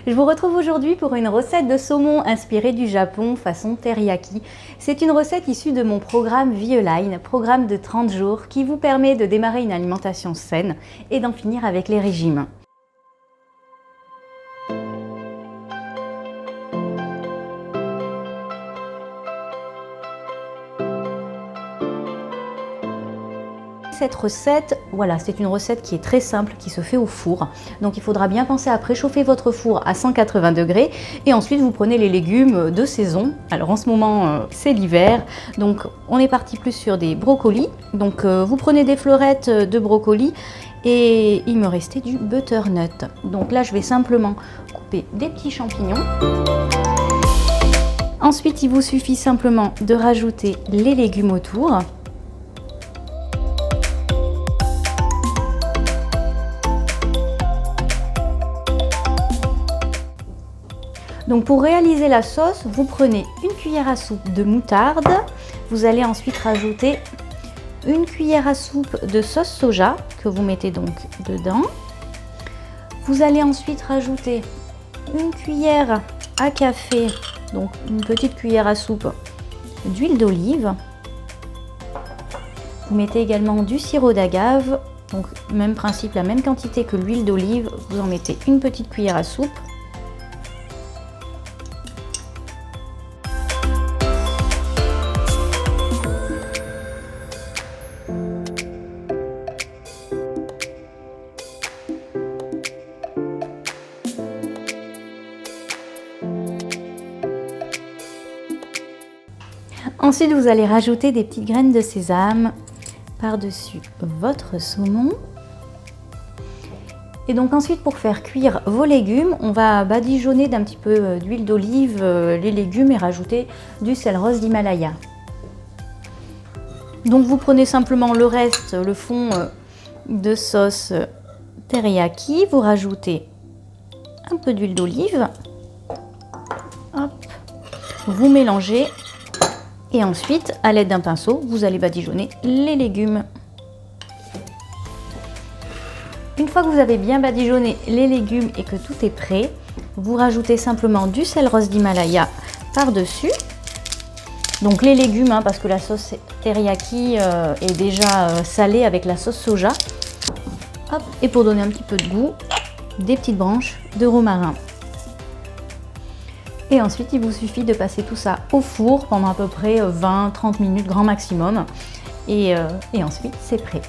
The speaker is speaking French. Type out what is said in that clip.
Je vous retrouve aujourd'hui pour une recette de saumon inspirée du Japon façon teriyaki. C'est une recette issue de mon programme Vie-Line, programme de 30 jours qui vous permet de démarrer une alimentation saine et d'en finir avec les régimes. Cette recette, voilà, c'est une recette qui est très simple, qui se fait au four. Donc il faudra bien penser à préchauffer votre four à 180 degrés et ensuite vous prenez les légumes de saison. Alors en ce moment c'est l'hiver, donc on est parti plus sur des brocolis. Donc vous prenez des fleurettes de brocolis et il me restait du butternut. Donc là je vais simplement couper des petits champignons. Ensuite il vous suffit simplement de rajouter les légumes autour. Donc pour réaliser la sauce, vous prenez une cuillère à soupe de moutarde. Vous allez ensuite rajouter une cuillère à soupe de sauce soja que vous mettez donc dedans. Vous allez ensuite rajouter une cuillère à café, donc une petite cuillère à soupe d'huile d'olive. Vous mettez également du sirop d'agave, donc même principe, la même quantité que l'huile d'olive. Vous en mettez une petite cuillère à soupe. Ensuite, vous allez rajouter des petites graines de sésame par-dessus votre saumon. Et donc ensuite, pour faire cuire vos légumes, on va badigeonner d'un petit peu d'huile d'olive les légumes et rajouter du sel rose d'Himalaya. Donc vous prenez simplement le reste, le fond de sauce teriyaki, vous rajoutez un peu d'huile d'olive, vous mélangez. Et ensuite, à l'aide d'un pinceau, vous allez badigeonner les légumes. Une fois que vous avez bien badigeonné les légumes et que tout est prêt, vous rajoutez simplement du sel rose d'Himalaya par-dessus. Donc les légumes, parce que la sauce teriyaki est déjà salée avec la sauce soja. Hop, et pour donner un petit peu de goût, des petites branches de romarin. Et ensuite, il vous suffit de passer tout ça au four pendant à peu près 20-30 minutes grand maximum. Et ensuite, c'est prêt.